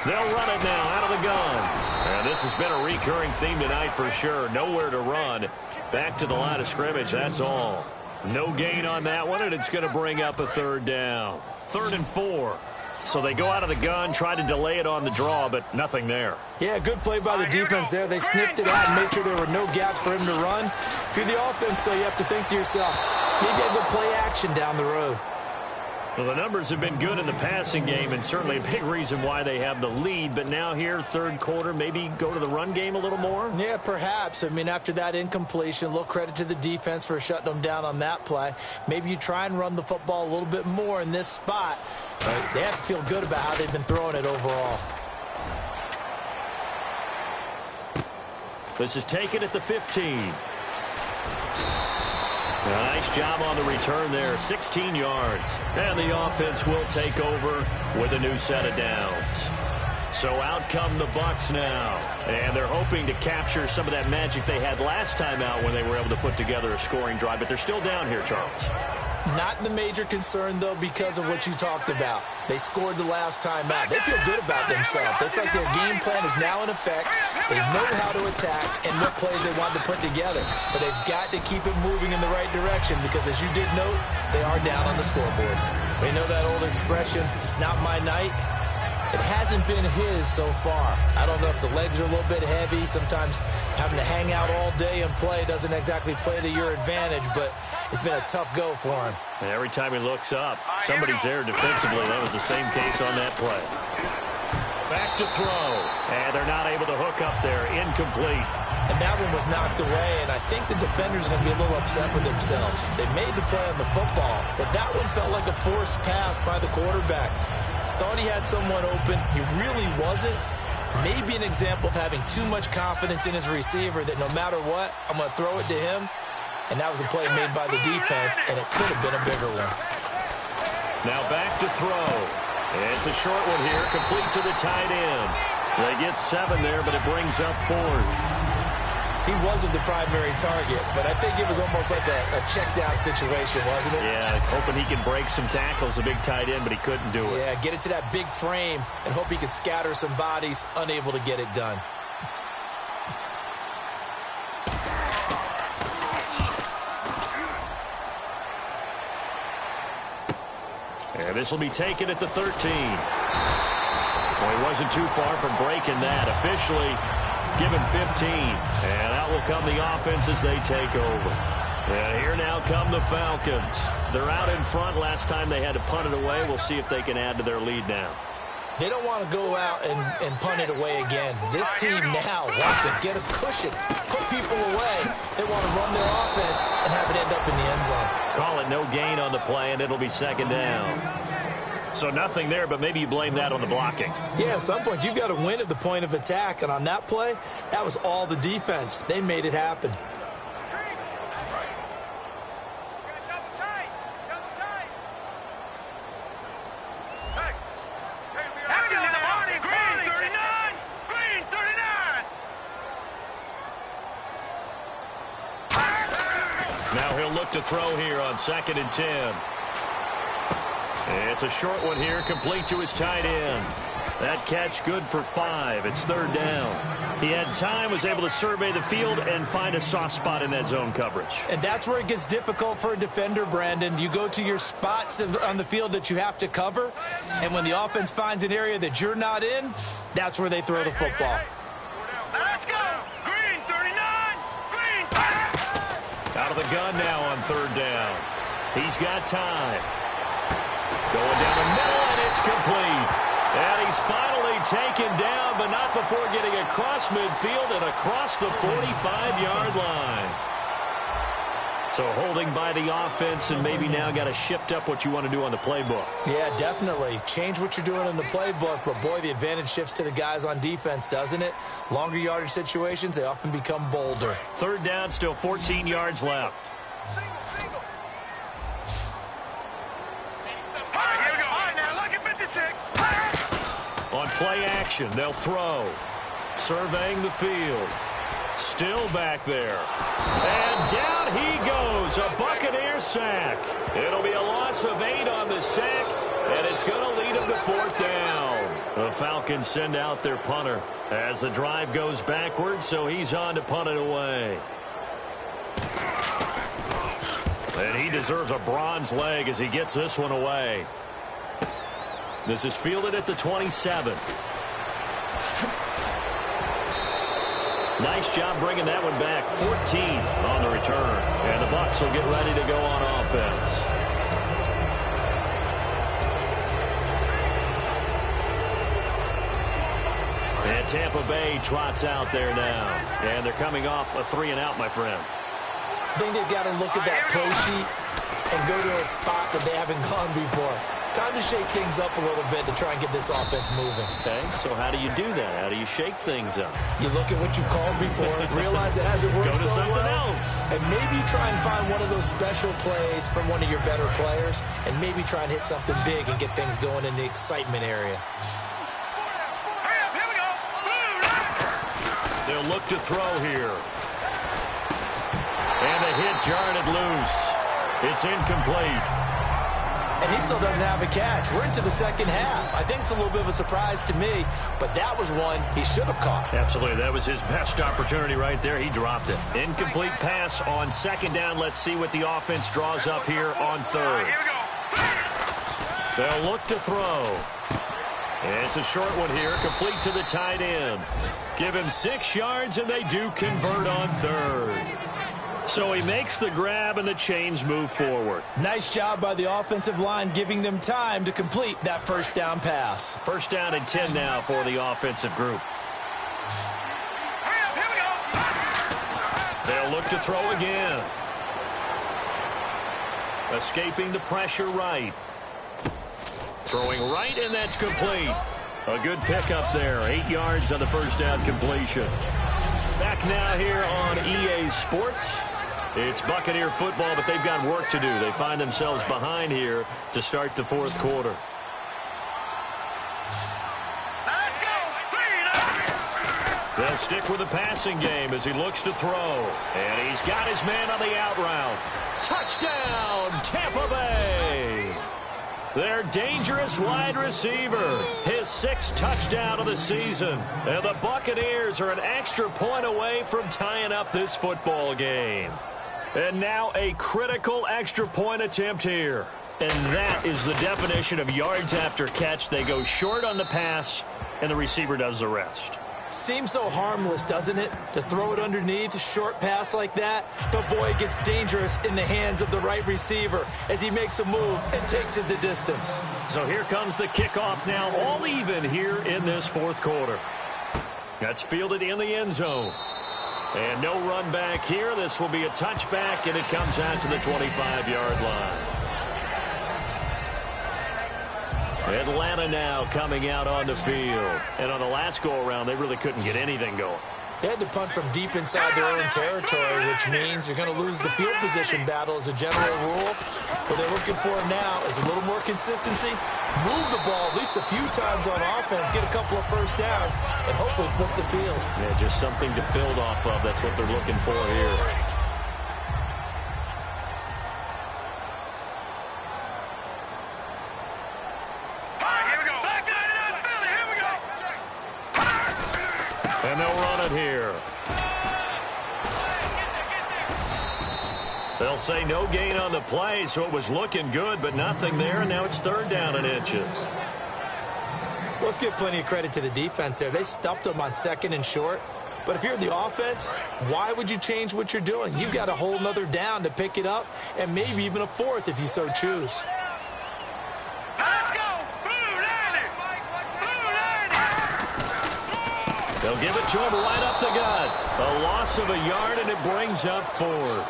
They'll run it now out of the gun. And this has been a recurring theme tonight for sure. Nowhere to run. Back to the line of scrimmage, that's all. No gain on that one, and it's going to bring up a third down. 3rd and 4. So they go out of the gun, try to delay it on the draw, but nothing there. Yeah, good play by the defense there. They sniffed it out and made sure there were no gaps for him to run. If you're the offense, though, you have to think to yourself, maybe I go play action down the road. Well, the numbers have been good in the passing game, and certainly a big reason why they have the lead. But now here, third quarter, maybe go to the run game a little more? Yeah, perhaps. I mean, after that incompletion, a little credit to the defense for shutting them down on that play. Maybe you try and run the football a little bit more in this spot. They have to feel good about how they've been throwing it overall. This is taken at the 15. Nice job on the return there, 16 yards. And the offense will take over with a new set of downs. So out come the Bucs now. And they're hoping to capture some of that magic they had last time out when they were able to put together a scoring drive. But they're still down here, Charles. Not the major concern, though, because of what you talked about. They scored the last time out. They feel good about themselves. They feel like their game plan is now in effect. They know how to attack and what plays they want to put together. But they've got to keep it moving in the right direction because, as you did note, they are down on the scoreboard. We know that old expression, it's not my night. It hasn't been his so far. I don't know if the legs are a little bit heavy. Sometimes having to hang out all day and play doesn't exactly play to your advantage, but it's been a tough go for him. And every time he looks up, somebody's there defensively. That was the same case on that play. Back to throw. And they're not able to hook up there. Incomplete. And that one was knocked away, and I think the defender's going to be a little upset with themselves. They made the play on the football, but that one felt like a forced pass by the quarterback. Thought he had someone open. He really wasn't. Maybe an example of having too much confidence in his receiver that no matter what, I'm going to throw it to him. And that was a play made by the defense, and it could have been a bigger one. Now back to throw. It's a short one here, complete to the tight end. They get 7 there, but it brings up 4th. He wasn't the primary target, but I think it was almost like a check-down situation, wasn't it? Yeah, hoping he can break some tackles, a big tight end, but he couldn't do it. Yeah, get it to that big frame and hope he can scatter some bodies, unable to get it done. And this will be taken at the 13. Well, he wasn't too far from breaking that. Officially given 15. And out will come the offense as they take over. And here now come the Falcons. They're out in front. Last time they had to punt it away. We'll see if they can add to their lead now. They don't want to go out and punt it away again. This team now wants to get a cushion, put people away. They want to run their offense and have it end up in the end zone. Call it no gain on the play, and it'll be 2nd down. So nothing there, but maybe you blame that on the blocking. Yeah, at some point, you've got to win at the point of attack. And on that play, that was all the defense. They made it happen. Now he'll look to throw here on 2nd and 10. It's a short one here, complete to his tight end. That catch good for 5. It's 3rd down. He had time, was able to survey the field and find a soft spot in that zone coverage. And that's where it gets difficult for a defender, Brandon. You go to your spots on the field that you have to cover, and when the offense finds an area that you're not in, that's where they throw the football. Let's go! Green, 39! Green! Out of the gun now on 3rd down. He's got time. Going down the middle, and it's complete. And he's finally taken down, but not before getting across midfield and across the 45-yard line. So holding by the offense, and maybe now got to shift up what you want to do on the playbook. Yeah, definitely. Change what you're doing in the playbook, but boy, the advantage shifts to the guys on defense, doesn't it? Longer yardage situations, they often become bolder. 3rd down, still 14 yards left. Single. All right, here we go. All right, now look at 56. On play action, they'll throw. Surveying the field. Still back there. And down he goes. A Buccaneer sack. It'll be a loss of 8 on the sack, and it's going to lead them to 4th down. The Falcons send out their punter as the drive goes backwards, so he's on to punt it away. And he deserves a bronze leg as he gets this one away. This is fielded at the 27. Nice job bringing that one back. 14 on the return. And the Bucs will get ready to go on offense. And Tampa Bay trots out there now. And they're coming off a 3-and-out, my friend. I think they've got to look at that play sheet and go to a spot that they haven't gone before. Time to shake things up a little bit to try and get this offense moving. Okay, so how do you do that? How do you shake things up? You look at what you've called before, realize it hasn't worked Go to so something well, else. and maybe try and find one of those special plays from one of your better players, and maybe try and hit something big and get things going in the excitement area. Here we go. They'll look to throw here. And a hit jarred it loose. It's incomplete. And he still doesn't have a catch. We're into the second half. I think it's a little bit of a surprise to me, but that was one he should have caught. Absolutely. That was his best opportunity right there. He dropped it. Incomplete pass on 2nd down. Let's see what the offense draws up here on 3rd. Here we go. They'll look to throw. And it's a short one here, complete to the tight end. Give him 6 yards, and they do convert on 3rd. So he makes the grab, and the chains move forward. Nice job by the offensive line, giving them time to complete that 1st down pass. 1st down and 10 now for the offensive group. Here we go. They'll look to throw again. Escaping the pressure right. Throwing right, and that's complete. A good pickup there. 8 yards on the 1st down completion. Back now here on EA Sports. It's Buccaneer football, but they've got work to do. They find themselves behind here to start the 4th quarter. Let's go. They'll stick with the passing game as he looks to throw. And he's got his man on the out route. Touchdown, Tampa Bay. Their dangerous wide receiver, his 6th touchdown of the season. And the Buccaneers are an extra point away from tying up this football game. And now a critical extra point attempt here. And that is the definition of yards after catch. They go short on the pass, and the receiver does the rest. Seems so harmless, doesn't it? To throw it underneath, a short pass like that. But boy, it gets dangerous in the hands of the right receiver as he makes a move and takes it the distance. So here comes the kickoff now, all even here in this 4th quarter. That's fielded in the end zone. And no run back here. This will be a touchback, and it comes out to the 25-yard line. Atlanta now coming out on the field. And on the last go-around, they really couldn't get anything going. They had to punt from deep inside their own territory, which means you're going to lose the field position battle as a general rule. What they're looking for now is a little more consistency, move the ball at least a few times on offense, get a couple of first downs, and hopefully flip the field. Yeah, just something to build off of. That's what they're looking for here. And they'll run it here. They'll say no gain on the play, so it was looking good, but nothing there, and now it's 3rd down and inches. Let's give plenty of credit to the defense there. They stuffed them on 2nd and short. But if you're the offense, why would you change what you're doing? You've got a whole nother down to pick it up, and maybe even a 4th if you so choose. They'll give it to him right up the gut. A loss of a yard, and it brings up 4th.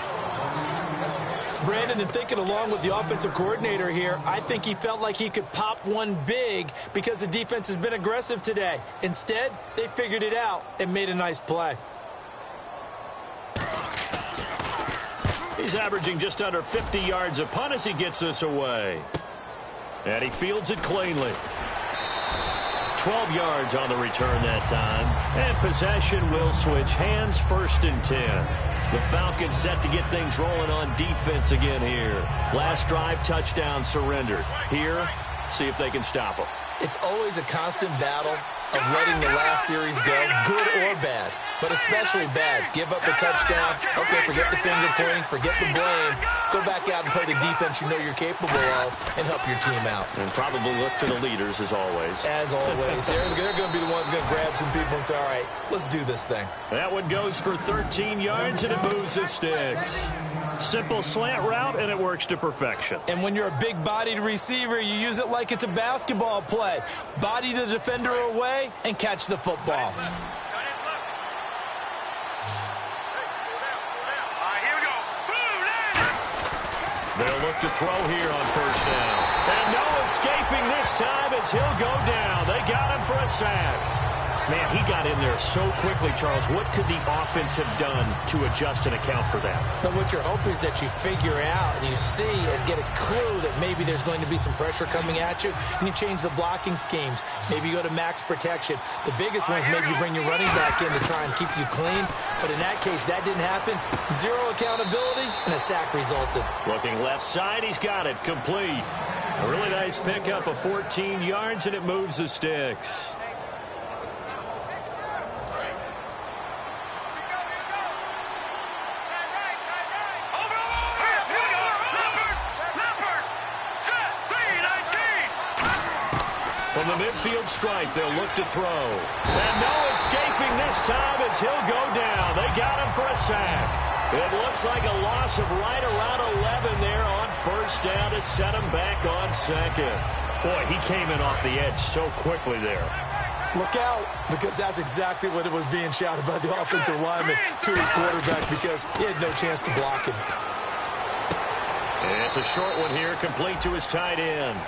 Brandon, and thinking along with the offensive coordinator here, I think he felt like he could pop one big because the defense has been aggressive today. Instead, they figured it out and made a nice play. He's averaging just under 50 yards a punt as he gets this away. And he fields it cleanly. 12 yards on the return that time. And possession will switch hands, 1st and 10. The Falcons set to get things rolling on defense again here. Last drive, touchdown, surrendered. Here, see if they can stop them. It's always a constant battle of letting the last series go, good or bad, but especially bad. Give up a touchdown. Okay, forget the finger pointing, forget the blame. Go back out and play the defense you know you're capable of and help your team out. And probably look to the leaders as always. As always. They're going to be the ones going to grab some people and say, all right, let's do this thing. That one goes for 13 yards, and it moves the sticks. Simple slant route, and it works to perfection. And when you're a big-bodied receiver, you use it like it's a basketball play. Body the defender away and catch the football. They'll look to throw here on 1st down. And no escaping this time as he'll go down. They got him for a sack. Man, he got in there so quickly, Charles. What could the offense have done to adjust and account for that? But what you're hoping is that you figure out and you see and get a clue that maybe there's going to be some pressure coming at you, and you change the blocking schemes. Maybe you go to max protection. The biggest ones, maybe you bring your running back in to try and keep you clean. But in that case, that didn't happen. Zero accountability, and a sack resulted. Looking left side, he's got it. Complete. A really nice pickup of 14 yards, and it moves the sticks. From the midfield stripe, they'll look to throw. And no escaping this time as he'll go down. They got him for a sack. It looks like a loss of right around 11 there on 1st down to set him back on 2nd. Boy, he came in off the edge so quickly there. Look out, because that's exactly what it was being shouted by the offensive lineman to his quarterback because he had no chance to block him. And it's a short one here, complete to his tight end.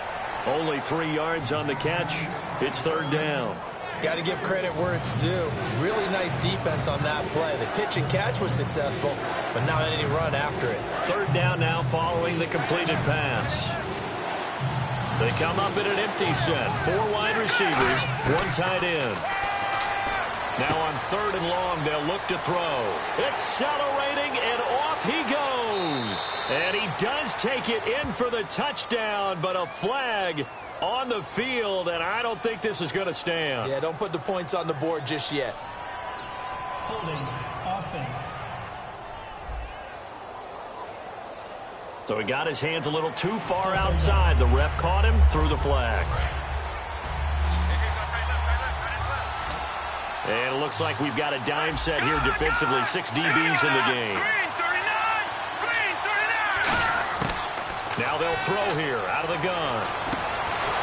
Only 3 yards on the catch. It's 3rd down. Got to give credit where it's due. Really nice defense on that play. The pitch and catch was successful, but not any run after it. 3rd down now following the completed pass. They come up in an empty set. 4 wide receivers, 1 tight end. Now on 3rd and long, they'll look to throw. Accelerating, and off he goes. And he does take it in for the touchdown, but a flag on the field, and I don't think this is going to stand. Yeah, don't put the points on the board just yet. Holding offense. So he got his hands a little too far outside. The ref caught him, threw the flag. And it looks like we've got a dime set here defensively. 6 DBs in the game. Now they'll throw here out of the gun.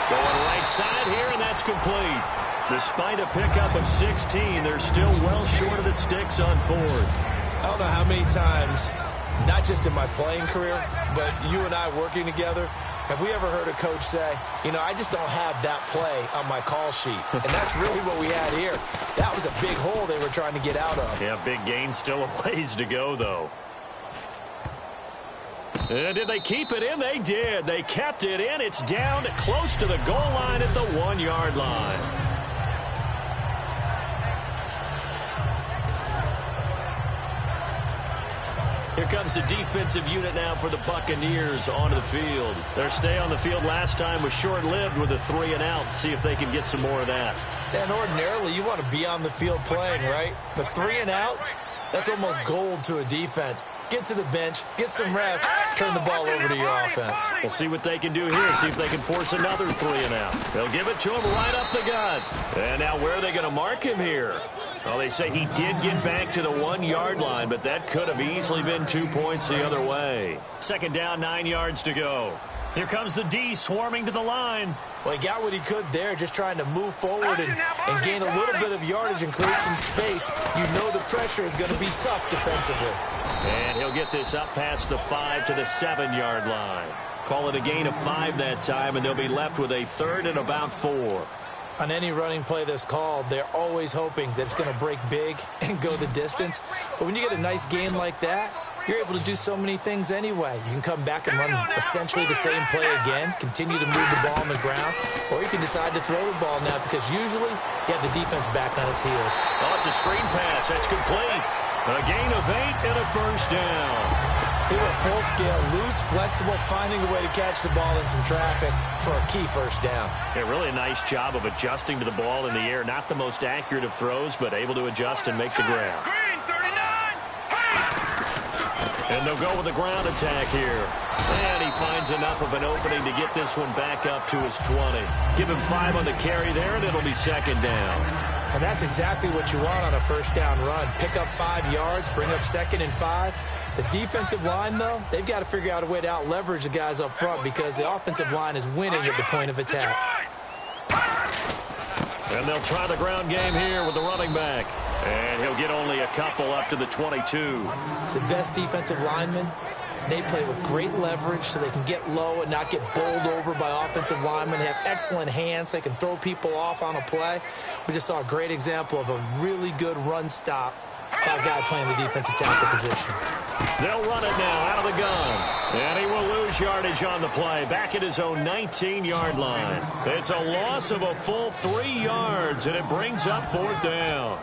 Going right side here, and that's complete. Despite a pickup of 16, they're still well short of the sticks on 4th. I don't know how many times, not just in my playing career, but you and I working together, Have we ever heard a coach say, you know, I just don't have that play on my call sheet? And that's really what we had here. That was a big hole they were trying to get out of. Yeah, big gain, still a ways to go, though. And did they keep it in? They did. They kept it in. It's down close to the goal line at the 1-yard line. Here comes the defensive unit now for the Buccaneers onto the field. Their stay on the field last time was short-lived with a 3-and-out. See if they can get some more of that. And ordinarily, you want to be on the field playing, right? But 3-and-outs, that's almost gold to a defense. Get to the bench, get some rest, turn the ball over to your offense. We'll see what they can do here, see if they can force another 3-and-out. They'll give it to him right up the gut. And now where are they going to mark him here? Well, they say he did get back to the 1-yard line, but that could have easily been 2 points the other way. Second down, 9 yards to go. Here comes the D swarming to the line. Well, he got what he could there, just trying to move forward and gain a little bit of yardage and create some space. You know the pressure is going to be tough defensively. And he'll get this up past the 5 to the 7-yard line. Call it a gain of 5 that time, and they'll be left with a 3rd and about 4. On any running play that's called, they're always hoping that it's going to break big and go the distance. But when you get a nice gain like that, you're able to do so many things anyway. You can come back and run essentially the same play again, continue to move the ball on the ground, or you can decide to throw the ball now because usually you have the defense back on its heels. Oh, it's a screen pass. That's complete. A gain of 8 and a first down. They were full scale, loose, flexible, finding a way to catch the ball in some traffic for a key first down. Yeah, really a nice job of adjusting to the ball in the air. Not the most accurate of throws, but able to adjust and make the grab. And they'll go with the ground attack here. And he finds enough of an opening to get this one back up to his 20. Give him 5 on the carry there, and it'll be second down. And that's exactly what you want on a first down run. Pick up 5 yards, bring up 2nd and 5. The defensive line, though, they've got to figure out a way to out-leverage the guys up front because the offensive line is winning at the point of attack. And they'll try the ground game here with the running back. And he'll get only a couple up to the 22. The best defensive linemen, they play with great leverage so they can get low and not get bowled over by offensive linemen. They have excellent hands. They can throw people off on a play. We just saw a great example of a really good run stop by a guy playing the defensive tackle position. They'll run it now out of the gun. And he will lose yardage on the play. Back at his own 19-yard line. It's a loss of a full 3 yards, and it brings up 4th down.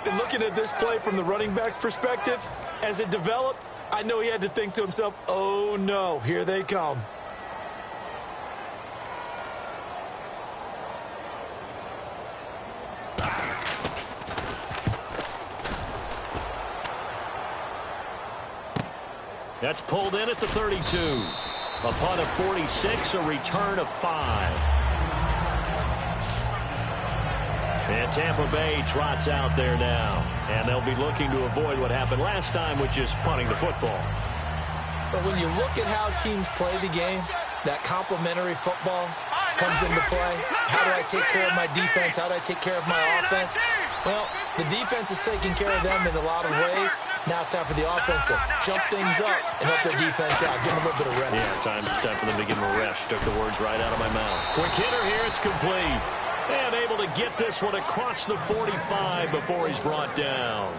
And looking at this play from the running back's perspective, as it developed, I know he had to think to himself, oh no, here they come. That's pulled in at the 32. Upon a 46, a return of 5. And Tampa Bay trots out there now. And they'll be looking to avoid what happened last time, which is punting the football. But when you look at how teams play the game, that complementary football comes into play. How do I take care of my defense? How do I take care of my offense? Well, the defense is taking care of them in a lot of ways. Now it's time for the offense to jump things up and help their defense out. Give them a little bit of rest. Yeah, time for them to give them a rest. Took the words right out of my mouth. Quick hitter here. It's complete. And able to get this one across the 45 before he's brought down.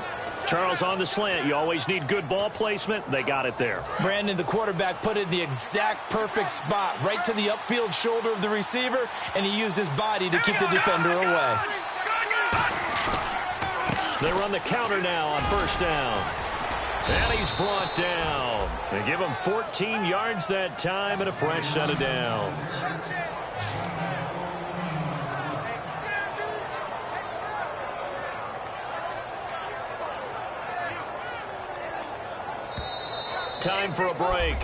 Charles, on the slant, you always need good ball placement. They got it there. Brandon, the quarterback, put it in the exact perfect spot, right to the upfield shoulder of the receiver, and he used his body to keep the defender away. They run the counter now on first down. And he's brought down. They give him 14 yards that time and a fresh set of downs. Time for a break.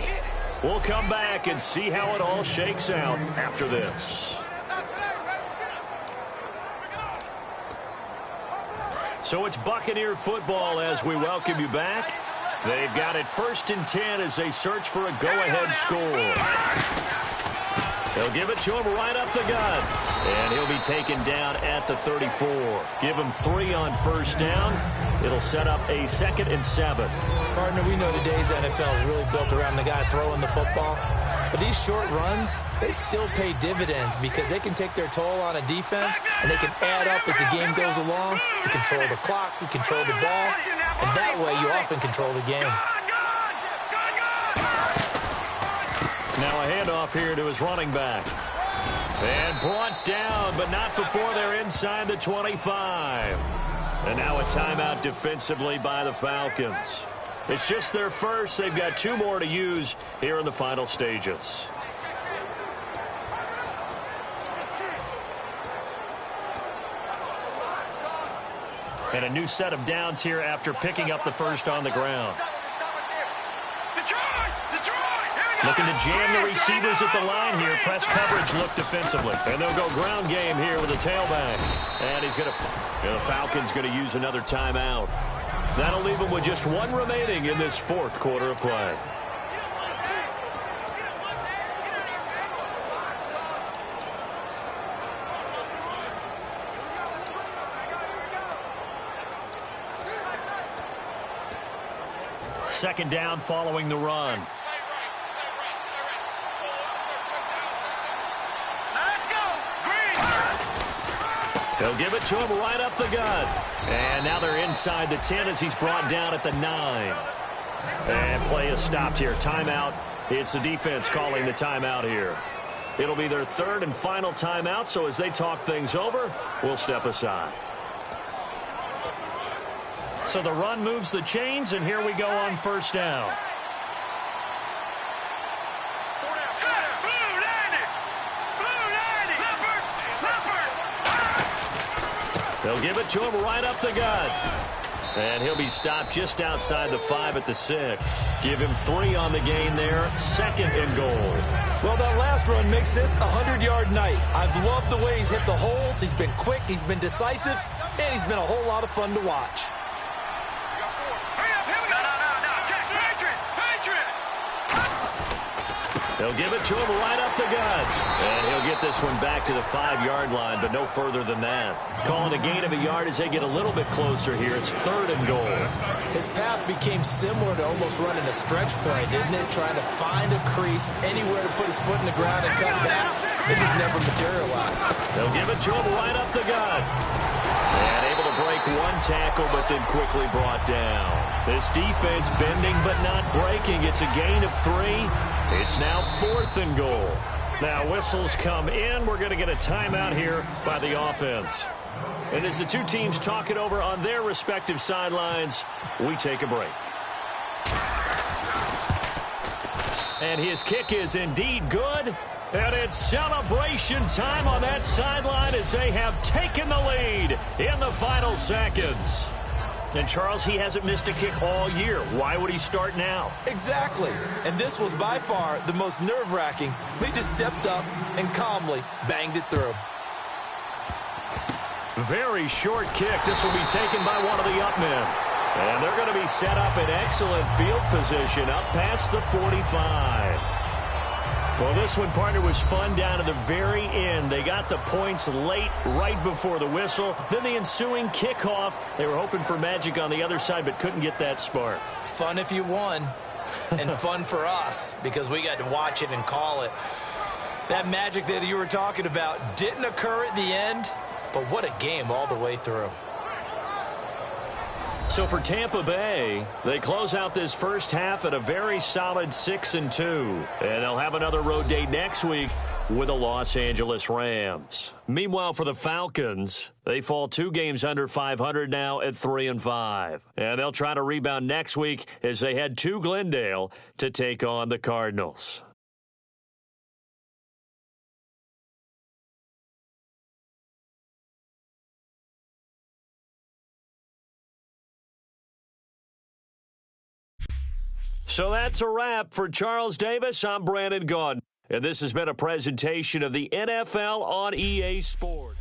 We'll come back and see how it all shakes out after this. So it's Buccaneer football as we welcome you back. They've got it 1st and 10 as they search for a go-ahead score. They'll give it to him right up the gut. And he'll be taken down at the 34. Give him 3 on first down. It'll set up a 2nd and 7. Partner, we know today's NFL is really built around the guy throwing the football. But these short runs, they still pay dividends because they can take their toll on a defense, and they can add up as the game goes along. You control the clock, you control the ball, and that way you often control the game. Now a handoff here to his running back. And brought down, but not before they're inside the 25. And now a timeout defensively by the Falcons. It's just their first. They've got 2 more to use here in the final stages. And a new set of downs here after picking up the first on the ground. Looking to jam the receivers at the line here. Press coverage look defensively. And they'll go ground game here with a tailback. And he's going to... the Falcons going to use another timeout. That'll leave them with just 1 remaining in this 4th quarter of play. Second down following the run. They'll give it to him right up the gut. And now they're inside the 10 as he's brought down at the 9. And play is stopped here. Timeout. It's the defense calling the timeout here. It'll be their 3rd and final timeout, so as they talk things over, we'll step aside. So the run moves the chains, and here we go on first down. They'll give it to him right up the gut. And he'll be stopped just outside the 5 at the 6. Give him 3 on the gain there. 2nd and goal. Well, that last run makes this a 100-yard night. I've loved the way he's hit the holes. He's been quick, he's been decisive, and he's been a whole lot of fun to watch. They'll give it to him right up the gut. And he'll get this one back to the 5-yard line, but no further than that. Calling a gain of a yard as they get a little bit closer here. It's 3rd and goal. His path became similar to almost running a stretch play, didn't it? Trying to find a crease, anywhere to put his foot in the ground and cut back. It just never materialized. They'll give it to him right up the gut. And able to break 1 tackle, but then quickly brought down. This defense bending but not breaking. It's a gain of 3. It's now 4th and goal. Now whistles come in. We're going to get a timeout here by the offense. And as the 2 teams talk it over on their respective sidelines, we take a break. And his kick is indeed good. And it's celebration time on that sideline as they have taken the lead in the final seconds. And, Charles, he hasn't missed a kick all year. Why would he start now? Exactly. And this was by far the most nerve-wracking. They just stepped up and calmly banged it through. Very short kick. This will be taken by one of the up men. And they're going to be set up in excellent field position up past the 45. Well, this one, partner, was fun down to the very end. They got the points late, right before the whistle. Then the ensuing kickoff. They were hoping for magic on the other side, but couldn't get that spark. Fun if you won, and fun for us, because we got to watch it and call it. That magic that you were talking about didn't occur at the end, but what a game all the way through. So for Tampa Bay, they close out this first half at a very solid 6-2. And they'll have another road date next week with the Los Angeles Rams. Meanwhile, for the Falcons, they fall 2 games under 500 now at 3-5. And they'll try to rebound next week as they head to Glendale to take on the Cardinals. So that's a wrap. For Charles Davis, I'm Brandon Gaudin. And this has been a presentation of the NFL on EA Sports.